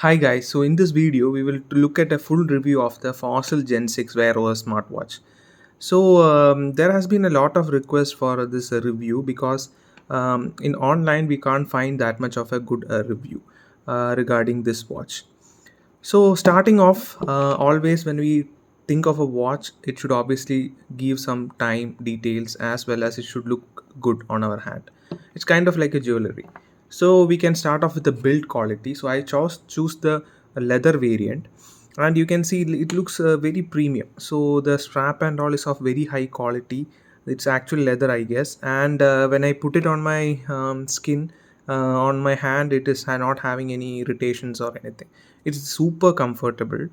Hi guys, so in this video we will look at a full review of the Fossil Gen 6 Wear OS smartwatch. There has been a lot of requests for this review because in online we can't find that much of a good review regarding this watch. So starting off, always when we think of a watch, it should obviously give some time details as well as it should look good on our hand. It's kind of like a jewelry. So we can start off with the build quality. So I choose the leather variant, and you can see it looks very premium. So the strap and all is of very high quality. It's actual leather, I guess. And when I put it on my skin, on my hand, it is not having any irritations or anything. It's super comfortable.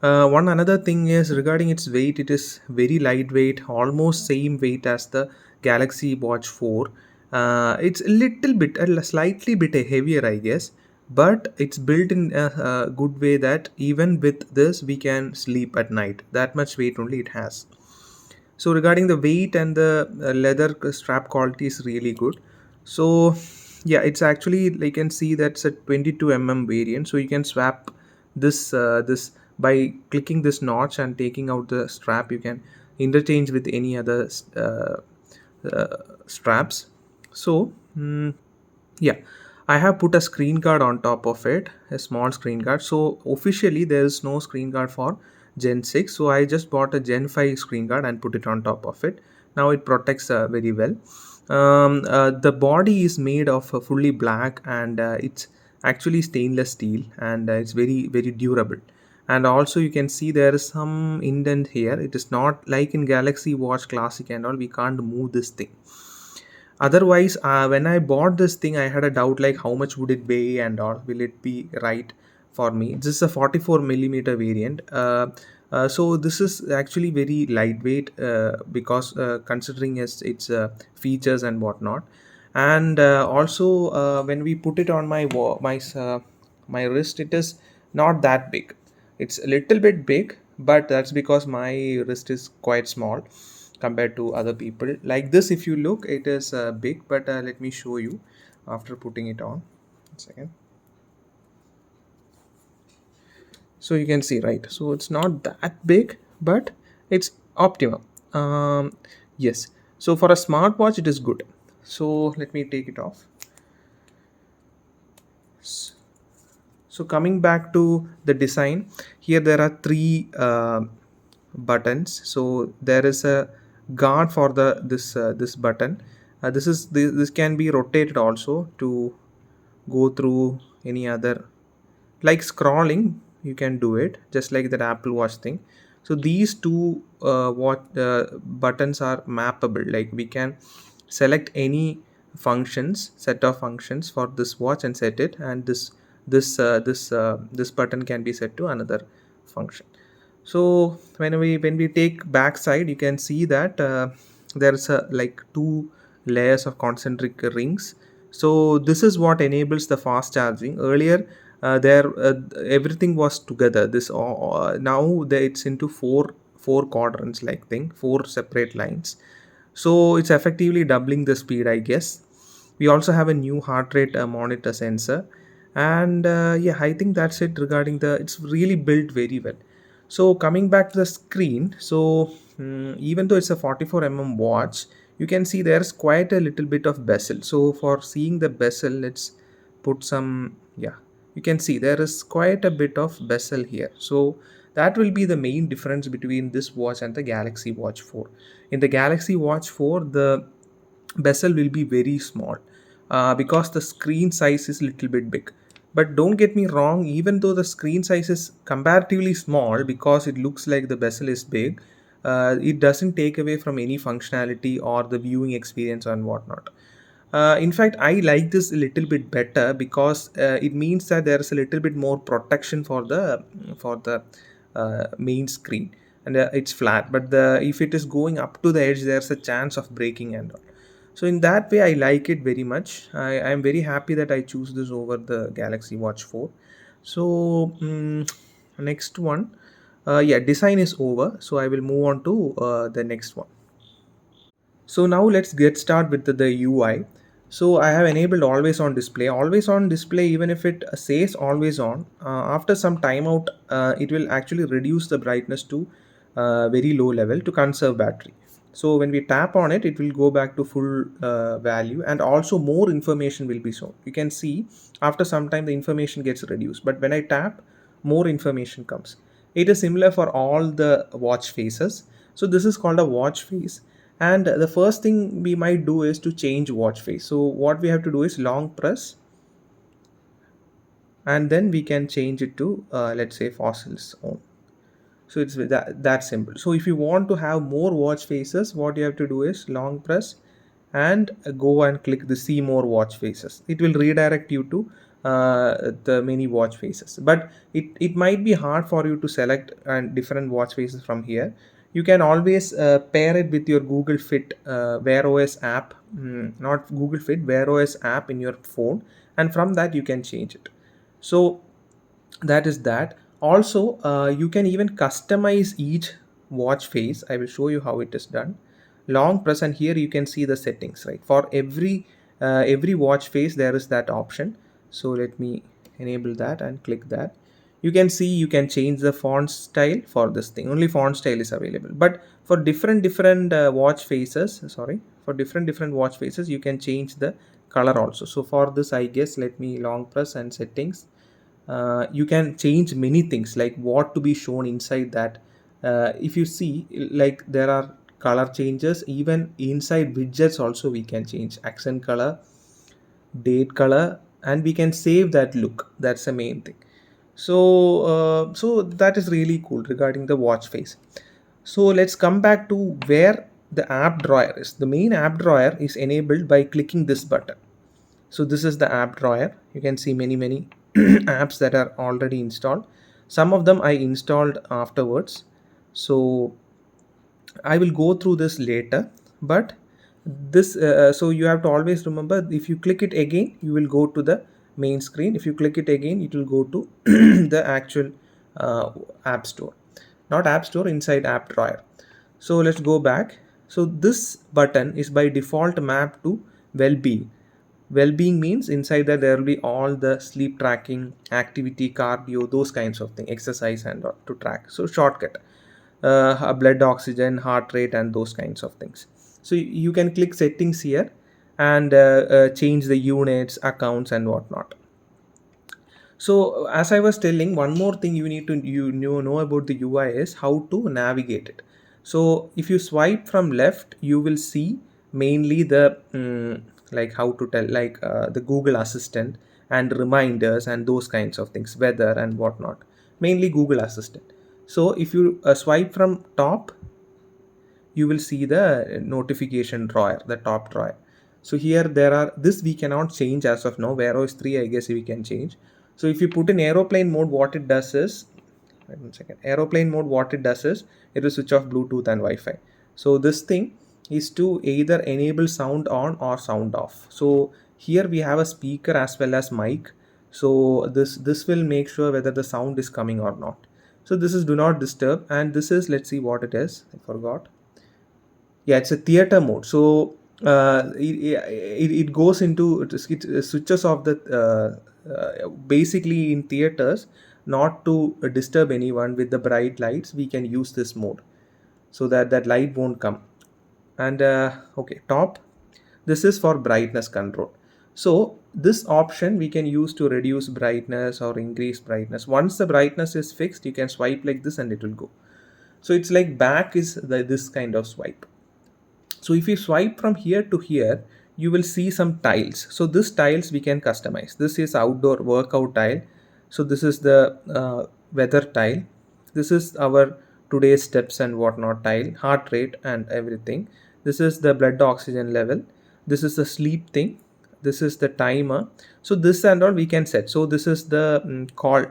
One another thing is regarding its weight. It is very lightweight, almost same weight as the Galaxy Watch 4. It's a little bit, a slightly bit heavier, I guess, but it's built in a good way that even with this we can sleep at night. That much weight only it has. So regarding the weight and the leather strap quality is really good. So yeah, it's actually, you can see that's a 22 variant. So you can swap this by clicking this notch and taking out the strap. You can interchange with any other uh, straps. So yeah, I have put a screen guard on top of it, a small screen guard. So officially there is no screen guard for Gen 6. So I just bought a Gen 5 screen guard and put it on top of it. Now it protects very well. The body is made of fully black, and it's actually stainless steel, and it's very durable. And also you can see there is some indent here. It is not like in Galaxy Watch Classic and all, we can't move this thing. Otherwise, when I bought this thing, I had a doubt like how much would it weigh and all, will it be right for me. This is a 44 millimeter variant. So this is actually very lightweight because considering its features and whatnot. And also when we put it on my wrist, it is not that big. It's a little bit big, but that's because my wrist is quite small compared to other people. Like this, if you look, it is big, but let me show you after putting it on. One second. So you can see, right? So it's not that big, but it's optimum. Yes. So for a smartwatch, it is good. So let me take it off. So coming back to the design, here there are three buttons. So there is a guard for the this button. This can be rotated also to go through any other, like scrolling. You can do it just like that Apple Watch thing. So these two buttons are mappable. Like we can select any set of functions for this watch and set it, and this button can be set to another function. So when we take back side, you can see that there's a like two layers of concentric rings. So this is what enables the fast charging. Earlier there everything was together. This now it's into four quadrants, like thing, four separate lines. So it's effectively doubling the speed, I guess. We also have a new heart rate monitor sensor. And yeah, I think that's it regarding the, it's really built very well. So coming back to the screen, so even though it's a 44 watch, you can see there's quite a little bit of bezel. So for seeing the bezel, let's put some, yeah, you can see there is quite a bit of bezel here. So that will be the main difference between this watch and the Galaxy Watch 4. In the Galaxy Watch 4, the bezel will be very small because the screen size is little bit big. But don't get me wrong, even though the screen size is comparatively small, because it looks like the bezel is big, it doesn't take away from any functionality or the viewing experience and whatnot. In fact, I like this a little bit better because it means that there is a little bit more protection for the main screen, and it's flat. But if it is going up to the edge, there's a chance of breaking and all. So in that way, I like it very much. I am very happy that I choose this over the Galaxy Watch 4. So next one, yeah, design is over. So I will move on to the next one. So now let's get started with the UI. So I have enabled always on display. Always on display, even if it says always on, after some timeout, it will actually reduce the brightness to very low level to conserve battery. So when we tap on it, it will go back to full value, and also more information will be shown. You can see after some time the information gets reduced, but when I tap, more information comes. It is similar for all the watch faces. So this is called a watch face, and the first thing we might do is to change watch face. So what we have to do is long press, and then we can change it to let's say fossils on. So it's that simple. So if you want to have more watch faces, what you have to do is long press and go and click the see more watch faces. It will redirect you to the many watch faces, but it might be hard for you to select different watch faces from here. You can always pair it with your Google Fit Wear OS app, not Google Fit, Wear OS app in your phone, and from that you can change it. So that is that. Also, you can even customize each watch face. I will show you how it is done. Long press, and here you can see the settings, right? For every watch face there is that option. So let me enable that and click that. You can see you can change the font style. For this thing only font style is available, but for different watch faces, sorry, for different watch faces you can change the color also. So for this, I guess, let me long press and settings. You can change many things, like what to be shown inside that. If you see, like, there are color changes even inside widgets also. We can change accent color, date color, and we can save that look. That's the main thing. So that is really cool regarding the watch face. So let's come back to where the app drawer is. The main app drawer is enabled by clicking this button. So this is the app drawer. You can see many apps that are already installed. Some of them I installed afterwards, so I will go through this later. But this so you have to always remember, if you click it again you will go to the main screen. If you click it again, it will go to the actual uh, app store, not app store, inside app drawer. So let's go back. So this button is by default mapped to well-being. Well-being means inside that there will be all the sleep tracking, activity, cardio, those kinds of things, exercise and all to track. So shortcut, blood oxygen, heart rate, and those kinds of things. So you can click settings here and change the units, accounts, and whatnot. So as I was telling, one more thing you need to know about the UI is how to navigate it. So if you swipe from left, you will see mainly the like, how to tell, like the Google Assistant and reminders and those kinds of things, weather and whatnot. Mainly Google Assistant. So if you swipe from top, you will see the notification drawer, the top drawer. So here there are, this we cannot change as of now. Wear OS 3, I guess we can change. So if you put in aeroplane mode, what it does is, wait 1 second, aeroplane mode, what it does is, it will switch off Bluetooth and Wi-Fi. So this thing is to either enable sound on or sound off. So here we have a speaker as well as mic. So this will make sure whether the sound is coming or not. So this is do not disturb, and this is, let's see what it is, I forgot. Yeah, it's a theater mode. So it goes into it switches off the basically in theaters, not to disturb anyone with the bright lights, we can use this mode so that that light won't come. And okay, top, this is for brightness control. So this option we can use to reduce brightness or increase brightness. Once the brightness is fixed, you can swipe like this and it will go. So it's like back is this kind of swipe. So if you swipe from here to here, you will see some tiles. So this tiles we can customize. This is outdoor workout tile. So this is the weather tile. This is our today's steps and whatnot tile, heart rate and everything. This is the blood oxygen level. This is the sleep thing. This is the timer. So this and all we can set. So this is the call,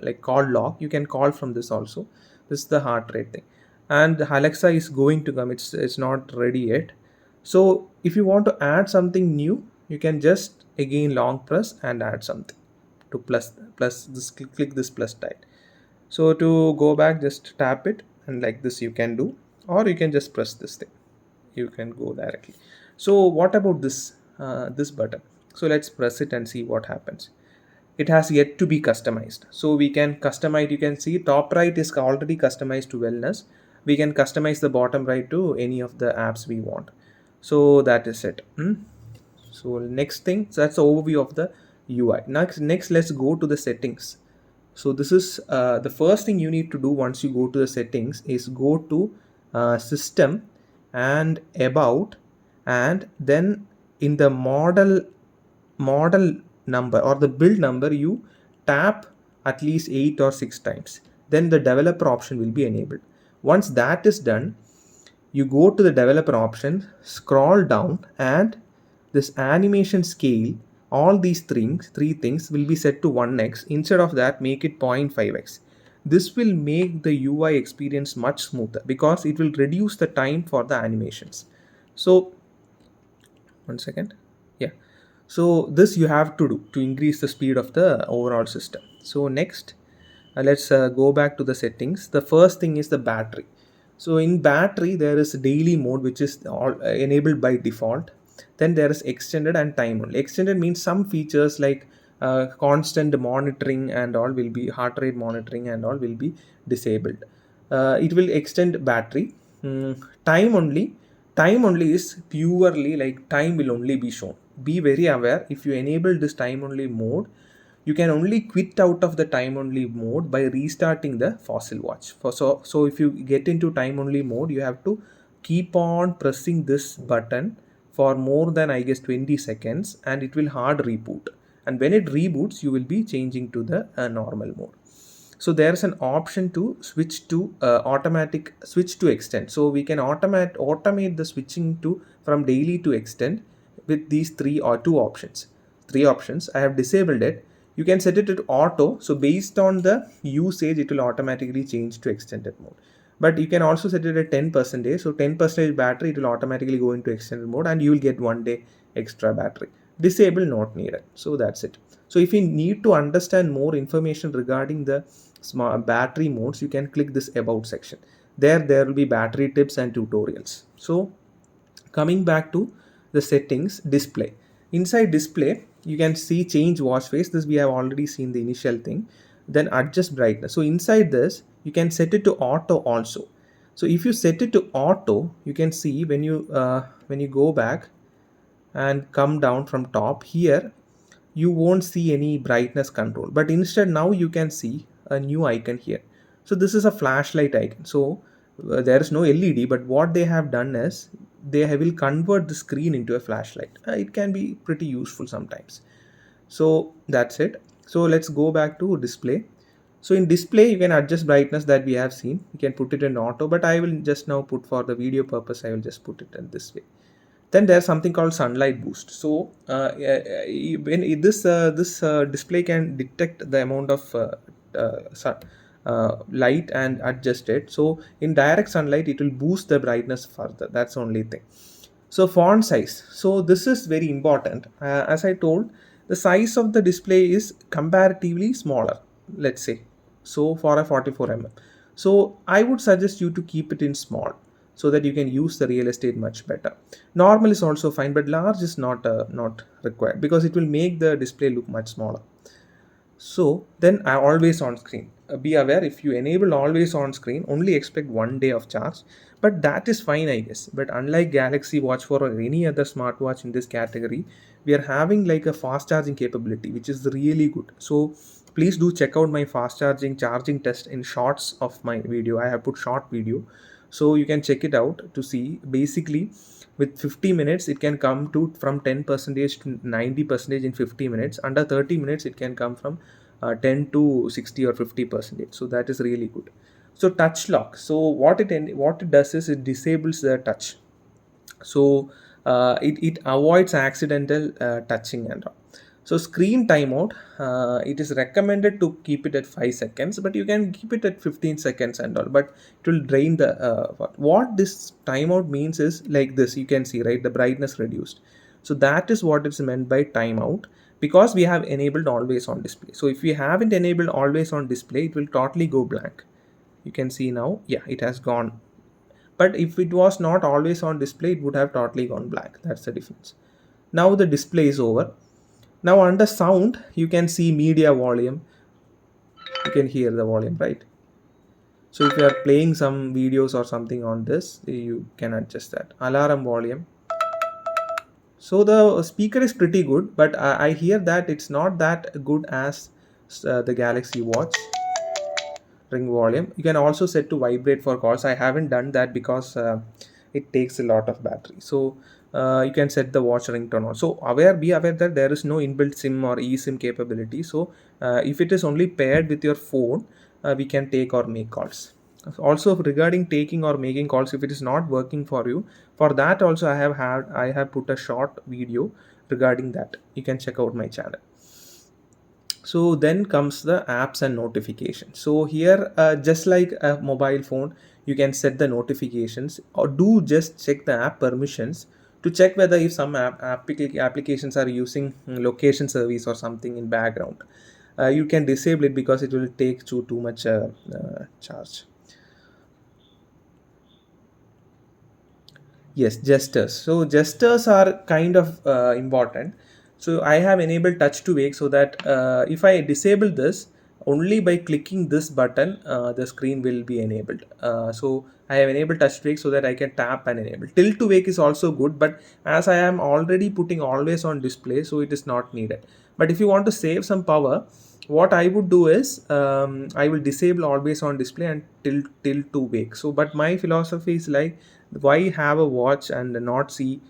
like call log. You can call from this also. This is the heart rate thing, and Alexa is going to come. It's not ready yet. So if you want to add something new, you can just again long press and add something to plus this, click this plus tile. So to go back, just tap it, and like this you can do, or you can just press this thing, you can go directly. So what about this this button. So let's press it and see what happens. It has yet to be customized, so we can customize. You can see top right is already customized to wellness. We can customize the bottom right to any of the apps we want. So that is it. So next thing, so that's the overview of the UI. Next let's go to the settings. So this is the first thing you need to do once you go to the settings is go to system and about, and then in the model number or the build number, you tap at least 8 or 6 times. Then the developer option will be enabled. Once that is done, you go to the developer option, scroll down, and this animation scale, all these three things will be set to 1x. Instead of that, make it 0.5x. This will make the UI experience much smoother because it will reduce the time for the animations. So 1 second. Yeah, so this you have to do to increase the speed of the overall system. So next, let's go back to the settings. The first thing is the battery. So in battery there is daily mode, which is all enabled by default. Then there is extended and time only. Extended means some features like constant monitoring and all will be, heart rate monitoring and all will be disabled. It will extend battery. Time only. Time only is purely like time will only be shown. Be very aware, if you enable this time only mode, you can only quit out of the time only mode by restarting the Fossil watch. So if you get into time only mode, you have to keep on pressing this button for more than, I guess, 20 seconds, and it will hard reboot. And when it reboots, you will be changing to the normal mode. So there's an option to switch to automatic switch to extend. So we can automate the switching to from daily to extend with these three options. I have disabled it. You can set it to auto. So based on the usage, it will automatically change to extended mode. But you can also set it at 10%. So 10% battery, it will automatically go into extended mode, and you will get 1 day extra battery. Disable not needed. So that's it. So if you need to understand more information regarding the smart battery modes, you can click this about section. There will be battery tips and tutorials. So coming back to the settings, display. Inside display, you can see change watch face. This we have already seen the initial thing. Then adjust brightness. So inside this, you can set it to auto also. So if you set it to auto, you can see when you go back and come down from top here, you won't see any brightness control, but instead now you can see a new icon here. So this is a flashlight icon. So there is no LED, but what they have done is they will convert the screen into a flashlight. It can be pretty useful sometimes. So that's it. So let's go back to display. So in display, you can adjust brightness that we have seen. You can put it in auto, but I will just now put, for the video purpose, I will just put it in this way. Then there's something called sunlight boost. So when this display can detect the amount of light and adjust it. So in direct sunlight, it will boost the brightness further. That's the only thing. So font size. So this is very important. As I told, the size of the display is comparatively smaller, let's say. So for a 44 mm. So I would suggest you to keep it in small, so that you can use the real estate much better. Normal is also fine, but large is not required, because it will make the display look much smaller. So then always on screen. Be aware, if you enable always on screen, only expect 1 day of charge, but that is fine, I guess. But unlike Galaxy Watch 4 or any other smartwatch in this category, we are having like a fast charging capability, which is really good. So please do check out my fast charging test in shorts of my video. I have put short video, so you can check it out to see. Basically, with 50 minutes, it can come to from 10% to 90% in 50 minutes. Under 30 minutes, it can come from 10 to 60 or 50%. So that is really good. So touch lock. So what it does is it disables the touch. So it avoids accidental touching and all. So screen timeout, it is recommended to keep it at 5 seconds, but you can keep it at 15 seconds and all, but it will drain the what this timeout means is like this. You can see, right, the brightness reduced. So that is what is meant by timeout, because we have enabled always on display. So if we haven't enabled always on display, it will totally go blank. You can see now, yeah, it has gone. But if it was not always on display, it would have totally gone blank. That's the difference. Now the display is over. Now under sound, you can see media volume. You can hear the volume, right? So if you are playing some videos or something on this, you can adjust that. Alarm volume. So the speaker is pretty good, but I hear that it's not that good as the Galaxy Watch. Ring volume. You can also set to vibrate for calls. I haven't done that because it takes a lot of battery. So you can set the watch ringtone on. So be aware that there is no inbuilt SIM or eSIM capability. So if it is only paired with your phone, we can take or make calls. Also regarding taking or making calls, if it is not working for you, for that also I have put a short video regarding that. You can check out my channel. So then comes the apps and notifications. So here just like a mobile phone, you can set the notifications or do just check the app permissions to check whether if some applications are using location service or something in background. You can disable it because it will take too much charge. Yes, gestures. So gestures are kind of important. So I have enabled touch to wake so that if I disable this, only by clicking this button, the screen will be enabled. So I have enabled touch to wake so that I can tap and enable. Tilt to wake is also good, but as I am already putting always on display, so it is not needed. But if you want to save some power, what I would do is I will disable always on display and tilt to wake. So, but my philosophy is like, why have a watch and not see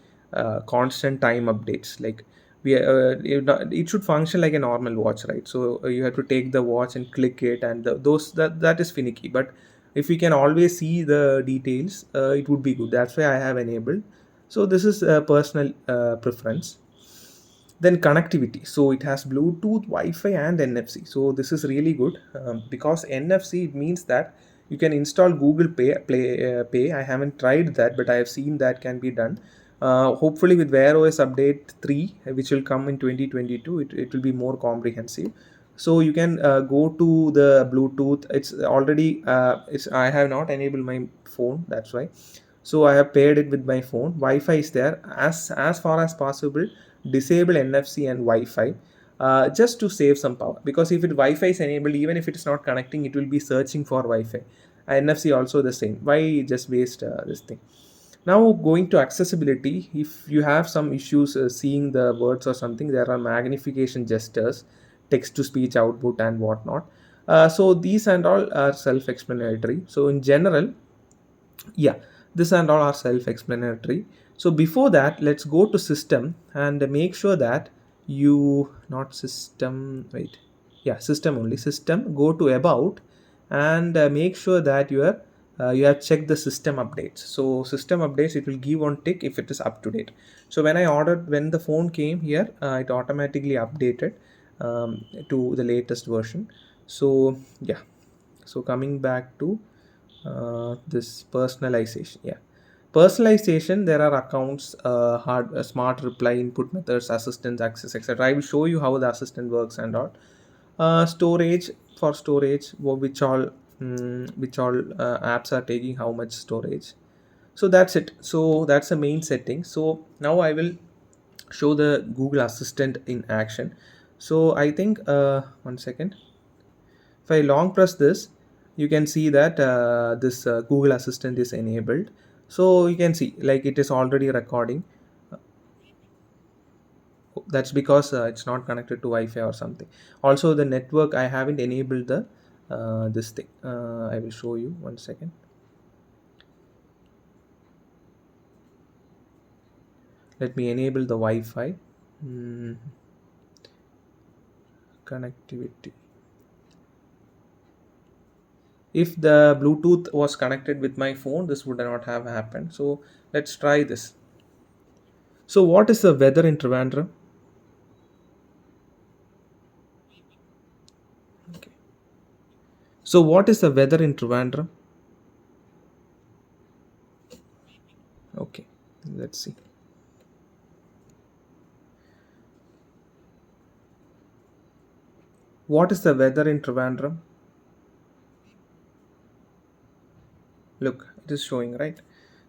constant time updates? Like it should function like a normal watch, right? So you have to take the watch and click it, and that is finicky. But if we can always see the details, it would be good. That's why I have enabled. So this is a personal preference. Then connectivity, so it has Bluetooth, Wi-Fi and NFC. So this is really good because NFC, it means that you can install Google Pay. I haven't tried that, but I have seen that can be done. Hopefully with Wear OS update 3, which will come in 2022, it will be more comprehensive. So you can go to the Bluetooth. It's already I have not enabled my phone, that's why. So I have paired it with my phone. Wi-Fi is there. As far as possible, disable NFC and Wi-Fi just to save some power. Because if Wi-Fi is enabled, even if it is not connecting, it will be searching for Wi-Fi. NFC also the same. Why just waste this thing? Now going to accessibility, if you have some issues seeing the words or something, there are magnification gestures, text to speech output and whatnot. So these and all are self-explanatory. So in general, yeah, this and all are self-explanatory. So before that, let's go to system and make sure that you not system, wait, yeah, system only. System, go to about and make sure that you have checked the system updates. So system updates, it will give one tick if it is up to date. So when the phone came here, it automatically updated to the latest version. So yeah, so coming back to this personalization, yeah, personalization, there are accounts, smart reply, input methods, assistants, access, etc. I will show you how the assistant works and all. Storage, for storage, which all apps are taking how much storage. So that's it. So that's the main setting. So now I will show the Google Assistant in action. So I think one second, if I long press this, you can see that this Google Assistant is enabled. So you can see like it is already recording. That's because it's not connected to Wi-Fi or something. Also the network, I haven't enabled the this thing. I will show you one second. Let me enable the Wi-Fi. Connectivity. If the Bluetooth was connected with my phone, this would not have happened. So let's try this. So what is the weather in Trivandrum? Okay. So what is the weather in Trivandrum? Okay, let's see. What is the weather in Trivandrum? Look, it is showing, right?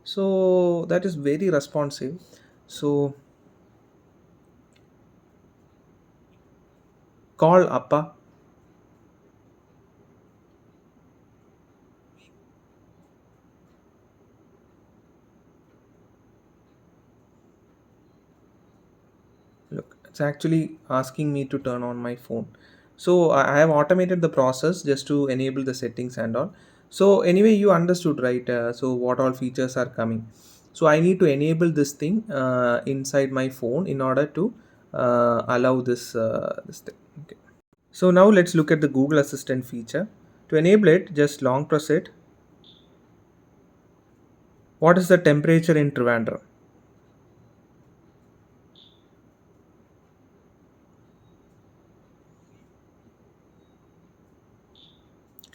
So that is very responsive. So Call Appa. Look, it's actually asking me to turn on my phone. So I have automated the process just to enable the settings and all. So anyway, you understood, right? So what all features are coming. So I need to enable this thing inside my phone in order to allow this thing. Okay. So now let's look at the Google Assistant feature. To enable it, just long press it. What is the temperature in Trivandrum?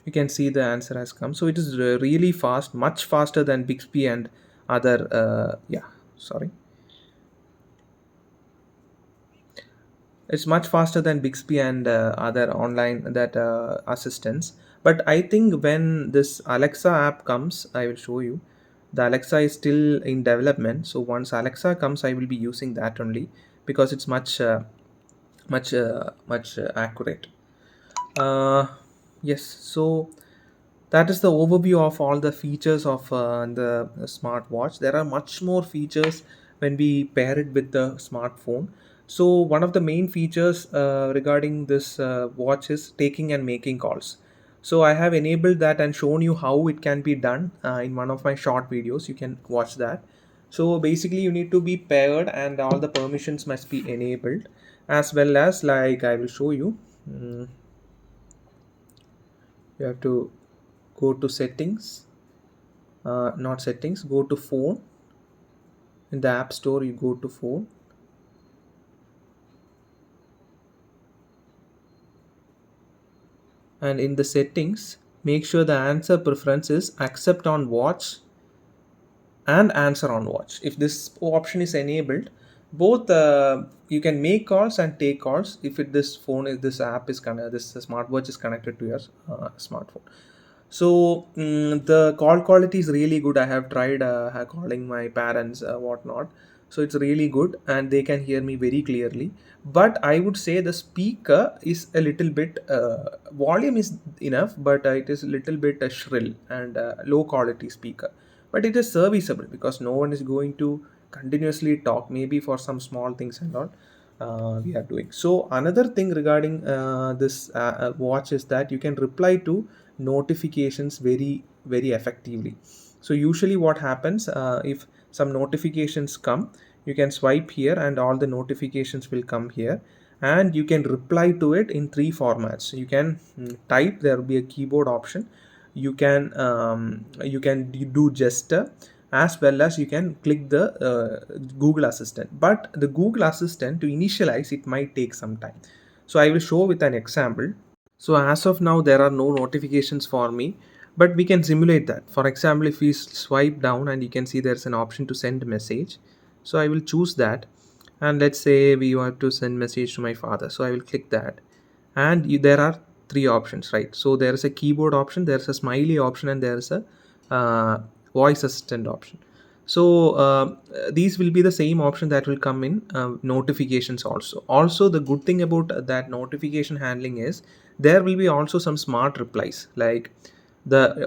You can see the answer has come. So it is really fast, much faster than Bixby and other yeah, sorry, it's much faster than Bixby and other online that assistants. But I think when this Alexa app comes, I will show you. The Alexa is still in development, so once Alexa comes, I will be using that only, because it's much accurate. uh, yes, so that is the overview of all the features of the smartwatch. There are much more features when we pair it with the smartphone. So one of the main features regarding this watch is taking and making calls. So I have enabled that and shown you how it can be done in one of my short videos. You can watch that. So basically you need to be paired and all the permissions must be enabled, as well as, like, I will show you. You have to go to settings, not settings, go to phone. In the app store, you go to phone, and in the settings, make sure the answer preference is accept on watch and answer on watch. If this option is enabled, both you can make calls and take calls if this phone is, this app is connected, this smartwatch is connected to your smartphone. So the call quality is really good. I have tried calling my parents, whatnot. So it's really good and they can hear me very clearly. But I would say the speaker is a little bit, volume is enough, but it is a little bit shrill and low quality speaker. But it is serviceable because no one is going to continuously talk, maybe for some small things and all. We are doing so. Another thing regarding this watch is that you can reply to notifications very effectively. So usually what happens, if some notifications come, you can swipe here and all the notifications will come here, and you can reply to it in three formats. You can type, there will be a keyboard option. You can do gesture, as well as you can click the Google Assistant. But the Google Assistant, to initialize it, might take some time. So I will show with an example. So as of now, there are no notifications for me, but we can simulate that. For example, if we swipe down and you can see there's an option to send message. So I will choose that, and let's say we want to send message to my father. So I will click that, and there are three options, right? So there is a keyboard option, there's a smiley option, and there is a voice assistant option. So these will be the same option that will come in notifications also. Also, the good thing about that notification handling is there will be also some smart replies, like the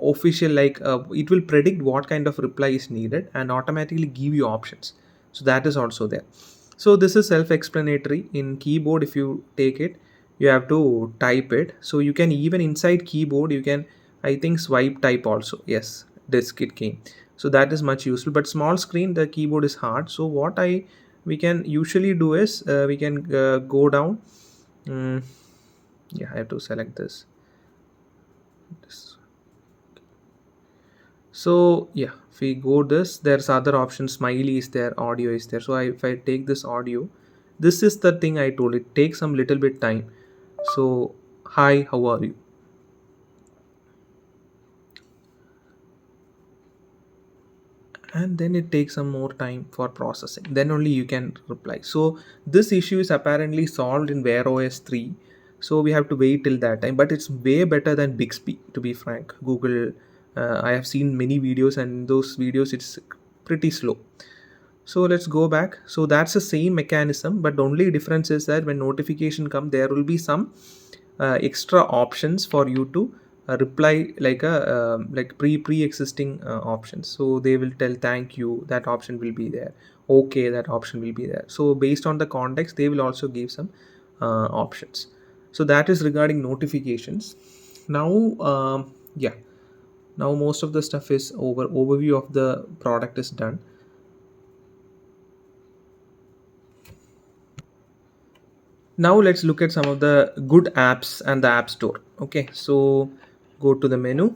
official, like it will predict what kind of reply is needed and automatically give you options. So that is also there. So this is self-explanatory. In keyboard, if you take it, you have to type it. So you can even inside keyboard, you can, I think, swipe type also. Yes, disk it came. So that is much useful. But small screen, the keyboard is hard. So what we can usually do is we can go down. Mm, yeah, I have to select this. So yeah, if we go this, there's other options. Smiley is there, audio is there. So if I take this audio, this is the thing I told. It takes some little bit time. So hi, how are you? And then it takes some more time for processing, then only you can reply. So this issue is apparently solved in Wear OS 3, so we have to wait till that time. But it's way better than Bixby, to be frank. Google, I have seen many videos, and in those videos it's pretty slow. So let's go back. So that's the same mechanism, but the only difference is that when notification come, there will be some extra options for you to reply, like a like pre-existing options. So they will tell thank you, that option will be there. Okay, that option will be there. So based on the context, they will also give some options. So that is regarding notifications. Now, yeah. Now most of the stuff is over. Overview of the product is done. Now let's look at some of the good apps and the app store. Okay, so go to the menu.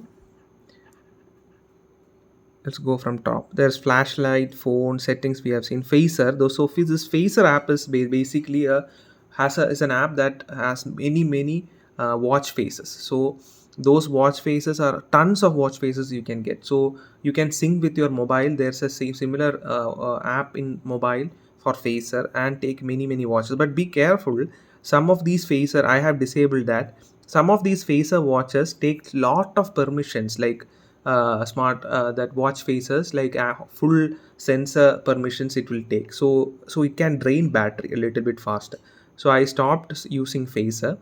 Let's go from top. There's flashlight, phone, settings. We have seen Phaser. Though so this Phaser app is basically a has a is an app that has many watch faces. So those watch faces are tons of watch faces you can get. So you can sync with your mobile. There's a same similar app in mobile for Phaser and take many watches. But be careful. Some of these Phaser I have disabled that. Some of these Phaser watches take lot of permissions, like smart that watch faces, like full sensor permissions it will take. So it can drain battery a little bit faster. So I stopped using phaser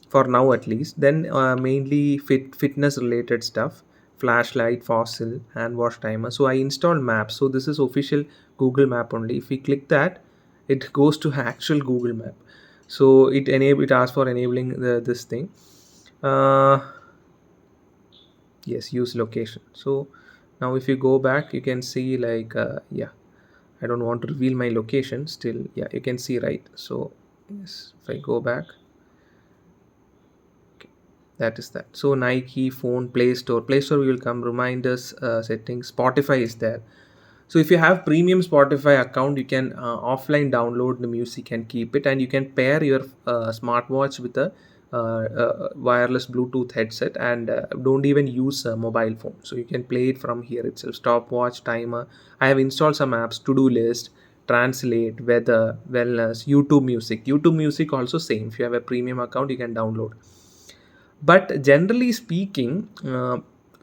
for now at least. Then mainly fitness related stuff, flashlight, fossil, hand wash timer. So I installed maps. So this is official Google Map only. If we click that, it goes to actual Google Map. So it asks for enabling this thing. uh, yes, use location. So now if you go back, you can see, like yeah, I don't want to reveal my location still. Yeah, you can see, right? So yes, if I go back, that is that. So Nike phone, play store will come, reminders, settings, Spotify is there. So if you have premium Spotify account, you can offline download the music and keep it, and you can pair your smartwatch with a wireless Bluetooth headset, and don't even use a mobile phone. So you can play it from here itself. Stopwatch, timer. I have installed some apps: to do list, translate, weather, wellness, YouTube Music. YouTube Music also same. If you have a premium account, you can download. But generally speaking,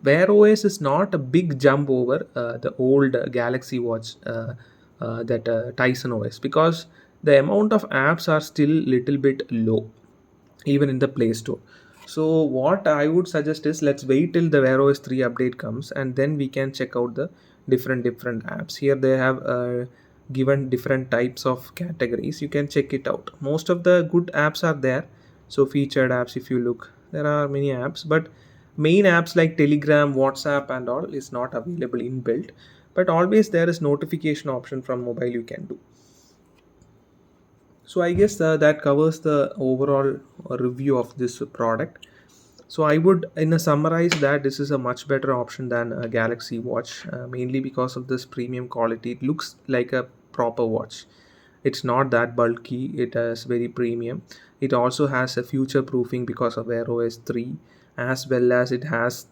Wear OS is not a big jump over the old Galaxy Watch, that Tyson OS, because the amount of apps are still little bit low, even in the Play Store. So what I would suggest is, let's wait till the Wear OS 3 update comes, and then we can check out the different apps. Here they have given different types of categories. You can check it out. Most of the good apps are there. So featured apps, if you look, there are many apps, but main apps like Telegram, WhatsApp and all is not available inbuilt. But always there is notification option from mobile you can do. So I guess that covers the overall review of this product. So I would, in a summarize, that this is a much better option than a Galaxy Watch, mainly because of this premium quality. It looks like a proper watch. It's not that bulky. It is very premium. It also has a future proofing because of Air OS 3, as well as it has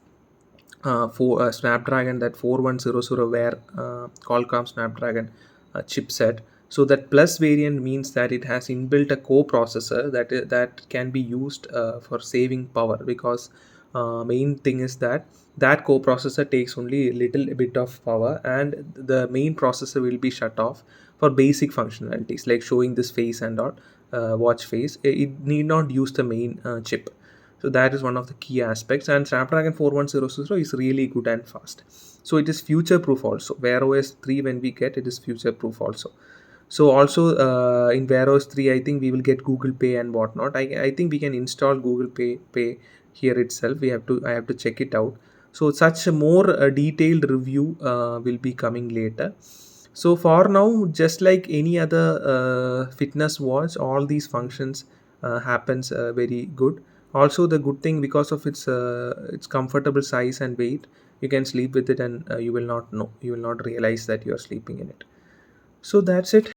for Snapdragon, that 4100 Wear Qualcomm Snapdragon chipset. So that plus variant means that it has inbuilt a co-processor that can be used for saving power, because main thing is that co-processor takes only a little bit of power, and the main processor will be shut off for basic functionalities like showing this face and all, watch face. It need not use the main chip. So that is one of the key aspects, and Snapdragon 4100 is really good and fast. So it is future proof also. Wear OS 3, when we get it, is future proof also. So also in Wear OS 3, I think we will get Google Pay and whatnot. I think we can install Google Pay here itself. I have to check it out. So such a more detailed review will be coming later. So for now, just like any other fitness watch, all these functions happens very good. Also, the good thing, because of its comfortable size and weight, you can sleep with it, and you will not realize that you are sleeping in it. So that's it.